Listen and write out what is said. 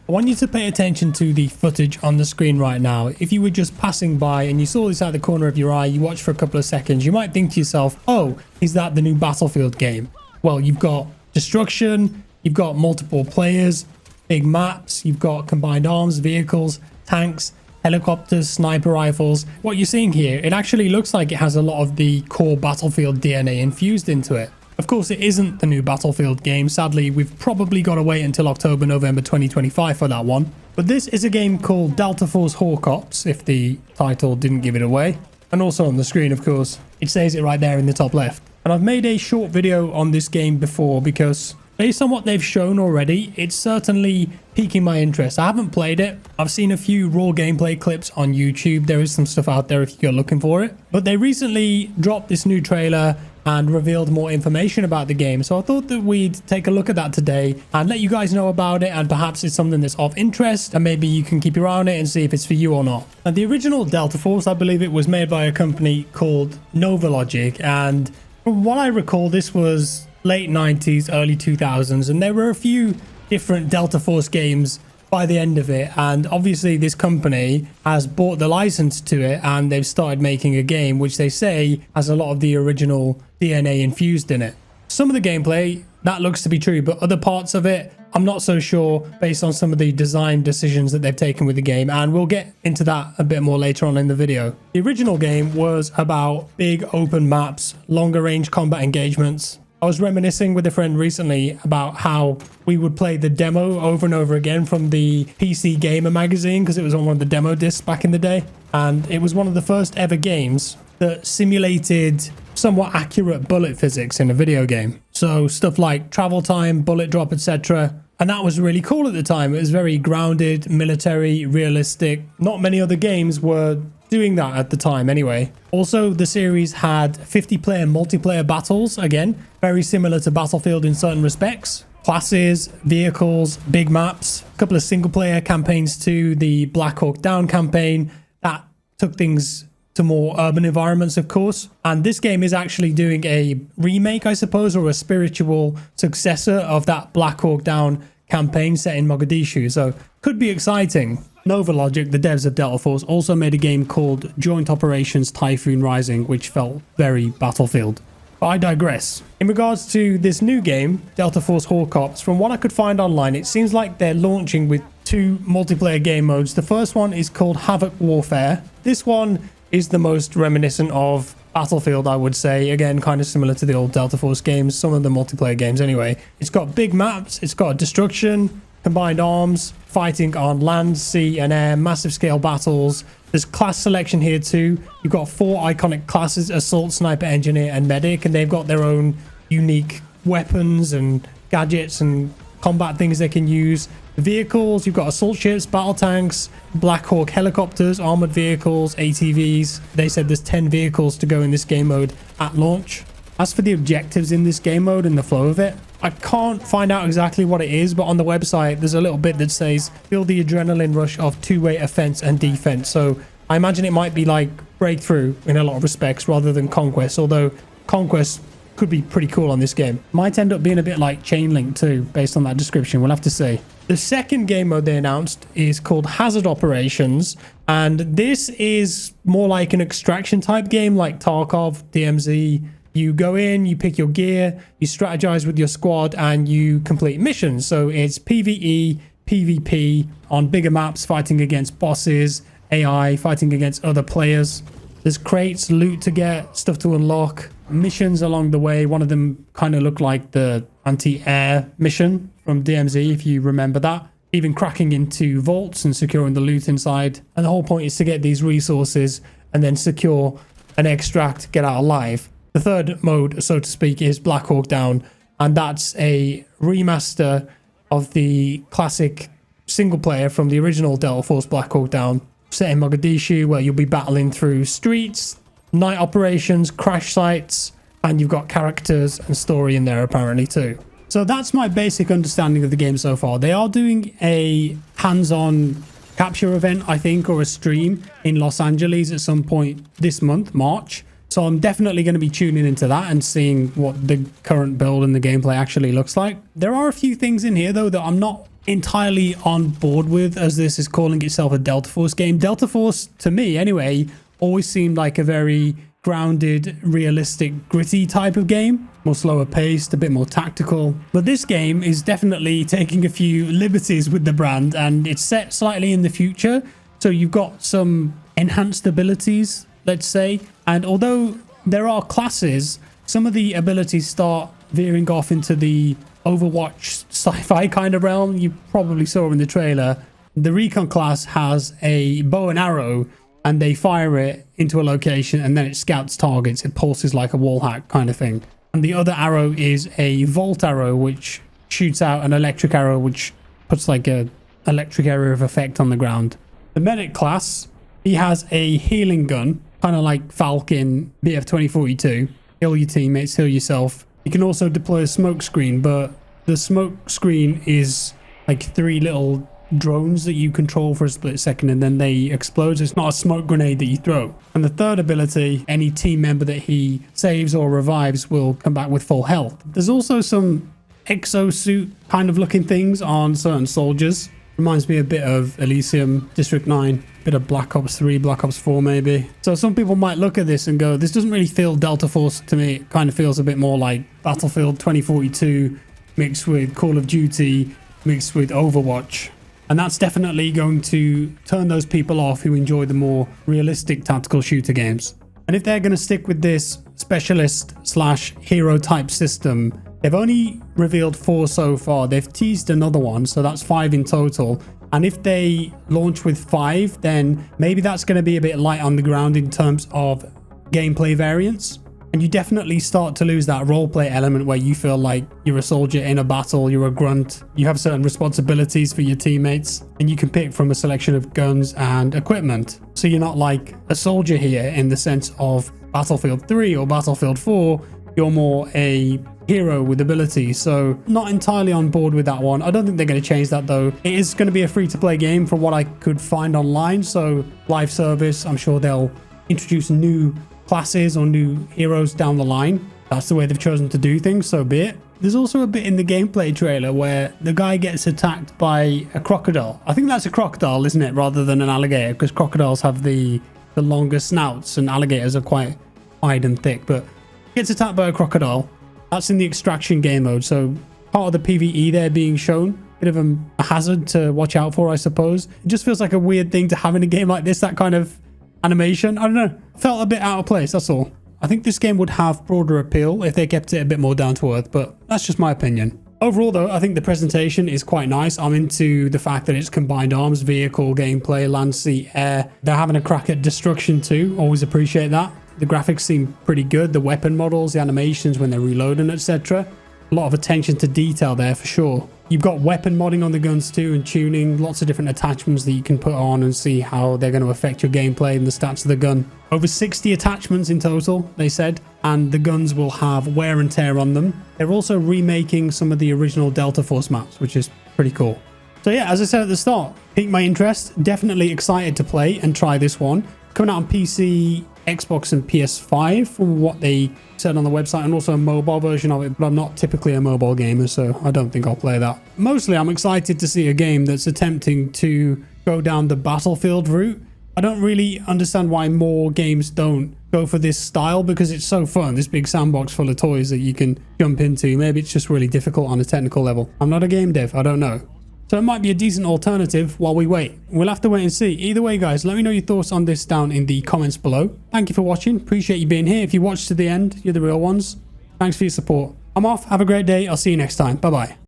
I want you to pay attention to the footage on the screen right now. If you were just passing by and you saw this out the corner of your eye, you watched for a couple of seconds, you might think to yourself, oh, is that the new Battlefield game? Well, you've got destruction, you've got multiple players, big maps, you've got combined arms, vehicles, tanks, helicopters, sniper rifles. What you're seeing here, it actually looks like it has a lot of the core Battlefield DNA infused into it. Of course, it isn't the new Battlefield game. Sadly, we've probably got to wait until October, November 2025 for that one. But this is a game called Delta Force Hawk Ops, if the title didn't give it away. And also on the screen, of course, it says it right there in the top left. And I've made a short video on this game before because based on what they've shown already, it's certainly piquing my interest. I haven't played it. I've seen a few raw gameplay clips on YouTube. There is some stuff out there if you're looking for it. But they recently dropped this new trailer and revealed more information about the game. So I thought that we'd take a look at that today and let you guys know about it, and perhaps it's something that's of interest and maybe you can keep your eye on it and see if it's for you or not. Now, the original Delta Force, I believe it was made by a company called Novalogic, and from what I recall, this was late 90s, early 2000s, and there were a few different Delta Force games by the end of it, and obviously this company has bought the license to it and they've started making a game which they say has a lot of the original DNA infused in it. Some of the gameplay, that looks to be true, but other parts of it, I'm not so sure based on some of the design decisions that they've taken with the game, and we'll get into that a bit more later on in the video. The original game was about big open maps, longer range combat engagements. I was reminiscing with a friend recently about how we would play the demo over and over again from the PC Gamer magazine because it was on one of the demo discs back in the day. And it was one of the first ever games that simulated somewhat accurate bullet physics in a video game. So stuff like travel time, bullet drop, etc. And that was really cool at the time. It was very grounded, military, realistic. Not many other games were doing that at the time anyway. Also, the series had 50-player multiplayer battles, again, very similar to Battlefield in certain respects. Classes, vehicles, big maps, a couple of single-player campaigns too. The Black Hawk Down campaign, that took things to more urban environments, of course. And this game is actually doing a remake, I suppose, or a spiritual successor of that Black Hawk Down campaign set in Mogadishu, so could be exciting. Novalogic, the devs of Delta Force, also made a game called Joint Operations Typhoon Rising, which felt very Battlefield. But I digress. In regards to this new game, Delta Force Hawk Ops, from what I could find online, it seems like they're launching with two multiplayer game modes. The first one is called Havoc Warfare. This one is the most reminiscent of Battlefield, I would say. Again, kind of similar to the old Delta Force games, some of the multiplayer games anyway. It's got big maps, it's got destruction, combined arms, fighting on land, sea and air, massive scale battles. There's class selection here too. You've got 4 iconic classes: Assault, Sniper, Engineer and Medic, and they've got their own unique weapons and gadgets and combat things they can use. Vehicles, you've got assault ships, battle tanks, Black Hawk helicopters, armored vehicles, ATVs. They said there's 10 vehicles to go in this game mode at launch. As for the objectives in this game mode and the flow of it, I can't find out exactly what it is, but on the website there's a little bit that says feel the adrenaline rush of two-way offense and defense. So I imagine it might be like Breakthrough in a lot of respects rather than Conquest, although Conquest could be pretty cool on this game. Might end up being a bit like Chainlink too, based on that description, we'll have to see. The second game mode they announced is called Hazard Operations, and this is more like an extraction type game like Tarkov, DMZ. You go in, you pick your gear, you strategize with your squad, and you complete missions. So it's PvE, PvP on bigger maps, fighting against bosses, AI, fighting against other players. There's crates, loot to get, stuff to unlock, missions along the way. One of them kind of looked like the anti-air mission from DMZ, if you remember that. Even cracking into vaults and securing the loot inside. And the whole point is to get these resources and then secure an extract, get out alive. The third mode, so to speak, is Black Hawk Down, and that's a remaster of the classic single player from the original Delta Force Black Hawk Down, set in Mogadishu, where you'll be battling through streets, night operations, crash sites, and you've got characters and story in there apparently too. So that's my basic understanding of the game so far. They are doing a hands-on capture event, I think, or a stream in Los Angeles at some point this month, March. So I'm definitely going to be tuning into that and seeing what the current build and the gameplay actually looks like. There are a few things in here though that I'm not entirely on board with, as this is calling itself a Delta Force game. Delta Force, to me anyway, always seemed like a very grounded, realistic, gritty type of game. More slower paced, a bit more tactical. But this game is definitely taking a few liberties with the brand, and it's set slightly in the future. So you've got some enhanced abilities, let's say. And although there are classes, some of the abilities start veering off into the Overwatch sci-fi kind of realm. You probably saw in the trailer. The Recon class has a bow and arrow, and they fire it into a location and then it scouts targets. It pulses like a wall hack kind of thing. And the other arrow is a volt arrow, which shoots out an electric arrow, which puts like a electric area of effect on the ground. The medic class, he has a healing gun, kind of like Falcon BF 2042. Heal your teammates, heal yourself. You can also deploy a smoke screen, but the smoke screen is like 3 little drones that you control for a split second and then they explode. So it's not a smoke grenade that you throw. And the third ability, any team member that he saves or revives will come back with full health. There's also some exosuit kind of looking things on certain soldiers. Reminds me a bit of Elysium, District 9, bit of Black Ops 3, Black Ops 4 maybe. So some people might look at this and go, this doesn't really feel Delta Force to me. It kind of feels a bit more like Battlefield 2042 mixed with Call of Duty mixed with Overwatch. And that's definitely going to turn those people off who enjoy the more realistic tactical shooter games. And if they're going to stick with this specialist / hero type system, they've only revealed 4 so far. They've teased another one, so that's 5 in total. And if they launch with 5, then maybe that's going to be a bit light on the ground in terms of gameplay variants. And you definitely start to lose that roleplay element where you feel like you're a soldier in a battle, you're a grunt, you have certain responsibilities for your teammates, and you can pick from a selection of guns and equipment. So you're not like a soldier here in the sense of Battlefield 3 or Battlefield 4, you're more a hero with abilities. So not entirely on board with that one. I don't think they're going to change that though. It is going to be a free-to-play game from what I could find online, so live service, I'm sure they'll introduce new classes or new heroes down the line. That's the way they've chosen to do things, so be it. There's also a bit in the gameplay trailer where the guy gets attacked by a crocodile. I think that's a crocodile, isn't it, rather than an alligator, because crocodiles have the longer snouts and alligators are quite wide and thick. But he gets attacked by a crocodile. That's in the extraction game mode, so part of the PvE there being shown. Bit of a hazard to watch out for, I suppose. It just feels like a weird thing to have in a game like this, that kind of animation. I don't know, felt a bit out of place, that's all. I think this game would have broader appeal if they kept it a bit more down to earth, but that's just my opinion. Overall though, I think the presentation is quite nice. I'm into the fact that it's combined arms, vehicle, gameplay, land, sea, air. They're having a crack at destruction too, always appreciate that. The graphics seem pretty good, the weapon models, the animations when they're reloading, etc. A lot of attention to detail there for sure. You've got weapon modding on the guns too and tuning, lots of different attachments that you can put on and see how they're going to affect your gameplay and the stats of the gun. Over 60 attachments in total, they said, and the guns will have wear and tear on them. They're also remaking some of the original Delta Force maps, which is pretty cool. So yeah, as I said at the start, piqued my interest, definitely excited to play and try this one. Coming out on PC, Xbox and PS5 from what they said on the website, and also a mobile version of it, but I'm not typically a mobile gamer, so I don't think I'll play that. Mostly I'm excited to see a game that's attempting to go down the Battlefield route. I don't really understand why more games don't go for this style, because it's so fun, this big sandbox full of toys that you can jump into. Maybe it's just really difficult on a technical level. I'm not a game dev, I don't know. So it might be a decent alternative while we wait. We'll have to wait and see. Either way, guys, let me know your thoughts on this down in the comments below. Thank you for watching. Appreciate you being here. If you watched to the end, you're the real ones. Thanks for your support. I'm off. Have a great day. I'll see you next time. Bye-bye.